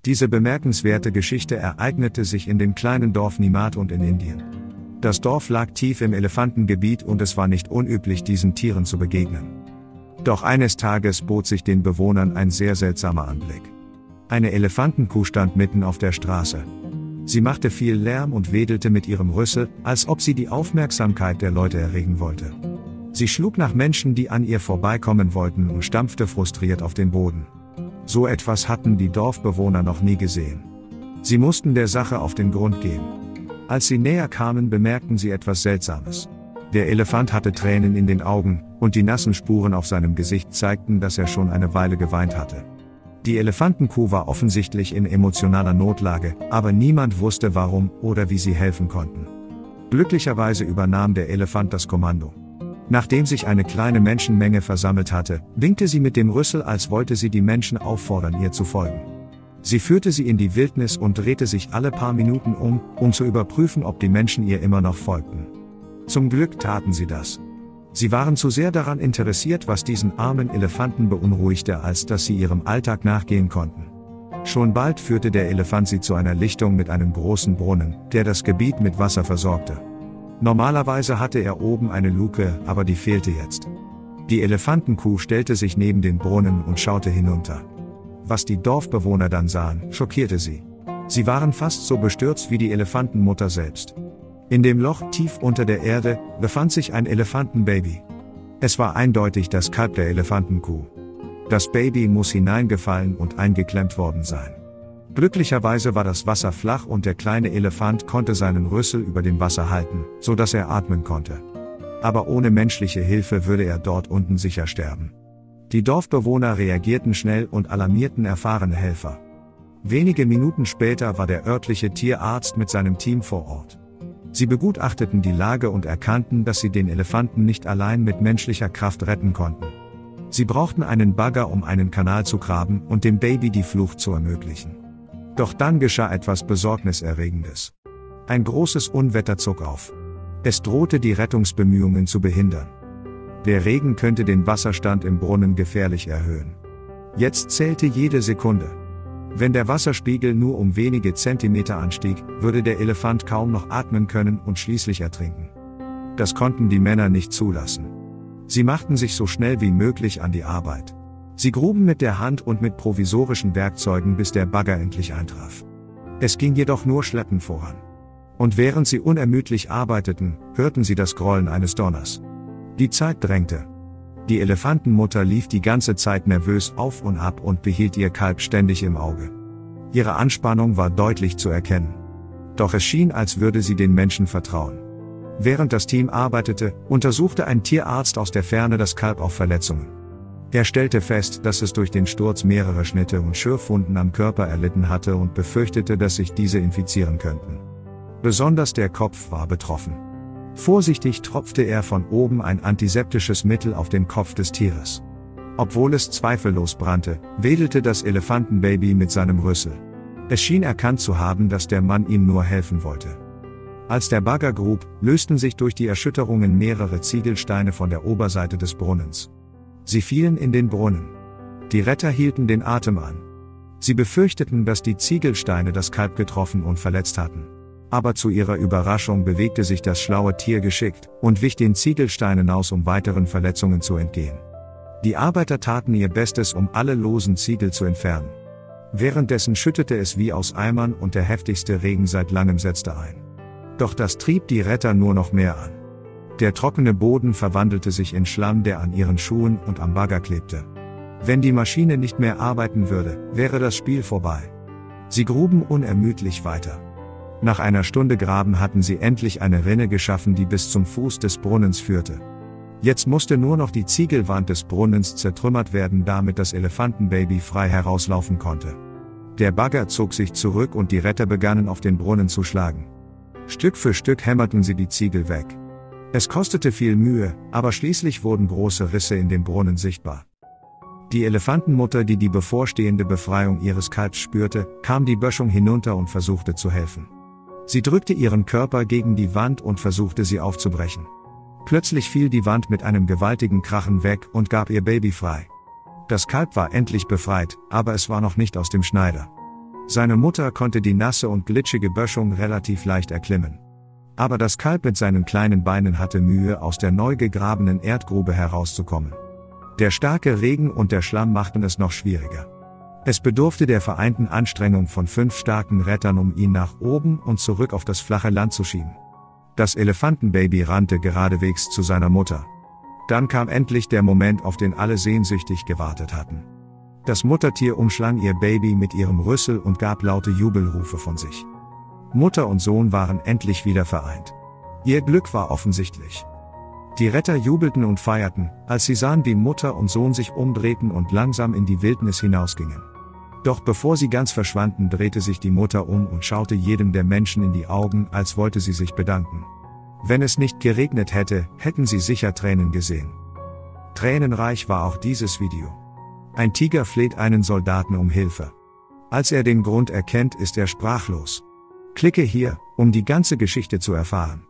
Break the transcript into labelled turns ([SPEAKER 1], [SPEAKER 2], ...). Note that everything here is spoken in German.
[SPEAKER 1] Diese bemerkenswerte Geschichte ereignete sich in dem kleinen Dorf Nimatund in Indien. Das Dorf lag tief im Elefantengebiet und es war nicht unüblich, diesen Tieren zu begegnen. Doch eines Tages bot sich den Bewohnern ein sehr seltsamer Anblick. Eine Elefantenkuh stand mitten auf der Straße. Sie machte viel Lärm und wedelte mit ihrem Rüssel, als ob sie die Aufmerksamkeit der Leute erregen wollte. Sie schlug nach Menschen, die an ihr vorbeikommen wollten, und stampfte frustriert auf den Boden. So etwas hatten die Dorfbewohner noch nie gesehen. Sie mussten der Sache auf den Grund gehen. Als sie näher kamen, bemerkten sie etwas Seltsames. Der Elefant hatte Tränen in den Augen, und die nassen Spuren auf seinem Gesicht zeigten, dass er schon eine Weile geweint hatte. Die Elefantenkuh war offensichtlich in emotionaler Notlage, aber niemand wusste warum oder wie sie helfen konnten. Glücklicherweise übernahm der Elefant das Kommando. Nachdem sich eine kleine Menschenmenge versammelt hatte, winkte sie mit dem Rüssel, als wollte sie die Menschen auffordern, ihr zu folgen. Sie führte sie in die Wildnis und drehte sich alle paar Minuten um zu überprüfen, ob die Menschen ihr immer noch folgten. Zum Glück taten sie das. Sie waren zu sehr daran interessiert, was diesen armen Elefanten beunruhigte, als dass sie ihrem Alltag nachgehen konnten. Schon bald führte der Elefant sie zu einer Lichtung mit einem großen Brunnen, der das Gebiet mit Wasser versorgte. Normalerweise hatte er oben eine Luke, aber die fehlte jetzt. Die Elefantenkuh stellte sich neben den Brunnen und schaute hinunter. Was die Dorfbewohner dann sahen, schockierte sie. Sie waren fast so bestürzt wie die Elefantenmutter selbst. In dem Loch tief unter der Erde befand sich ein Elefantenbaby. Es war eindeutig das Kalb der Elefantenkuh. Das Baby muss hineingefallen und eingeklemmt worden sein. Glücklicherweise war das Wasser flach und der kleine Elefant konnte seinen Rüssel über dem Wasser halten, so dass er atmen konnte. Aber ohne menschliche Hilfe würde er dort unten sicher sterben. Die Dorfbewohner reagierten schnell und alarmierten erfahrene Helfer. Wenige Minuten später war der örtliche Tierarzt mit seinem Team vor Ort. Sie begutachteten die Lage und erkannten, dass sie den Elefanten nicht allein mit menschlicher Kraft retten konnten. Sie brauchten einen Bagger, um einen Kanal zu graben und dem Baby die Flucht zu ermöglichen. Doch dann geschah etwas Besorgniserregendes. Ein großes Unwetter zog auf. Es drohte, die Rettungsbemühungen zu behindern. Der Regen könnte den Wasserstand im Brunnen gefährlich erhöhen. Jetzt zählte jede Sekunde. Wenn der Wasserspiegel nur um wenige Zentimeter anstieg, würde der Elefant kaum noch atmen können und schließlich ertrinken. Das konnten die Männer nicht zulassen. Sie machten sich so schnell wie möglich an die Arbeit. Sie gruben mit der Hand und mit provisorischen Werkzeugen, bis der Bagger endlich eintraf. Es ging jedoch nur schleppend voran. Und während sie unermüdlich arbeiteten, hörten sie das Grollen eines Donners. Die Zeit drängte. Die Elefantenmutter lief die ganze Zeit nervös auf und ab und behielt ihr Kalb ständig im Auge. Ihre Anspannung war deutlich zu erkennen. Doch es schien, als würde sie den Menschen vertrauen. Während das Team arbeitete, untersuchte ein Tierarzt aus der Ferne das Kalb auf Verletzungen. Er stellte fest, dass es durch den Sturz mehrere Schnitte und Schürfwunden am Körper erlitten hatte und befürchtete, dass sich diese infizieren könnten. Besonders der Kopf war betroffen. Vorsichtig tropfte er von oben ein antiseptisches Mittel auf den Kopf des Tieres. Obwohl es zweifellos brannte, wedelte das Elefantenbaby mit seinem Rüssel. Es schien erkannt zu haben, dass der Mann ihm nur helfen wollte. Als der Bagger grub, lösten sich durch die Erschütterungen mehrere Ziegelsteine von der Oberseite des Brunnens. Sie fielen in den Brunnen. Die Retter hielten den Atem an. Sie befürchteten, dass die Ziegelsteine das Kalb getroffen und verletzt hatten. Aber zu ihrer Überraschung bewegte sich das schlaue Tier geschickt und wich den Ziegelsteinen aus, um weiteren Verletzungen zu entgehen. Die Arbeiter taten ihr Bestes, um alle losen Ziegel zu entfernen. Währenddessen schüttete es wie aus Eimern und der heftigste Regen seit langem setzte ein. Doch das trieb die Retter nur noch mehr an. Der trockene Boden verwandelte sich in Schlamm, der an ihren Schuhen und am Bagger klebte. Wenn die Maschine nicht mehr arbeiten würde, wäre das Spiel vorbei. Sie gruben unermüdlich weiter. Nach einer Stunde Graben hatten sie endlich eine Rinne geschaffen, die bis zum Fuß des Brunnens führte. Jetzt musste nur noch die Ziegelwand des Brunnens zertrümmert werden, damit das Elefantenbaby frei herauslaufen konnte. Der Bagger zog sich zurück und die Retter begannen, auf den Brunnen zu schlagen. Stück für Stück hämmerten sie die Ziegel weg. Es kostete viel Mühe, aber schließlich wurden große Risse in dem Brunnen sichtbar. Die Elefantenmutter, die die bevorstehende Befreiung ihres Kalbs spürte, kam die Böschung hinunter und versuchte zu helfen. Sie drückte ihren Körper gegen die Wand und versuchte sie aufzubrechen. Plötzlich fiel die Wand mit einem gewaltigen Krachen weg und gab ihr Baby frei. Das Kalb war endlich befreit, aber es war noch nicht aus dem Schneider. Seine Mutter konnte die nasse und glitschige Böschung relativ leicht erklimmen. Aber das Kalb mit seinen kleinen Beinen hatte Mühe, aus der neu gegrabenen Erdgrube herauszukommen. Der starke Regen und der Schlamm machten es noch schwieriger. Es bedurfte der vereinten Anstrengung von 5 starken Rettern, um ihn nach oben und zurück auf das flache Land zu schieben. Das Elefantenbaby rannte geradewegs zu seiner Mutter. Dann kam endlich der Moment, auf den alle sehnsüchtig gewartet hatten. Das Muttertier umschlang ihr Baby mit ihrem Rüssel und gab laute Jubelrufe von sich. Mutter und Sohn waren endlich wieder vereint. Ihr Glück war offensichtlich. Die Retter jubelten und feierten, als sie sahen, wie Mutter und Sohn sich umdrehten und langsam in die Wildnis hinausgingen. Doch bevor sie ganz verschwanden, drehte sich die Mutter um und schaute jedem der Menschen in die Augen, als wollte sie sich bedanken. Wenn es nicht geregnet hätte, hätten sie sicher Tränen gesehen. Tränenreich war auch dieses Video. Ein Tiger fleht einen Soldaten um Hilfe. Als er den Grund erkennt, ist er sprachlos. Klicke hier, um die ganze Geschichte zu erfahren.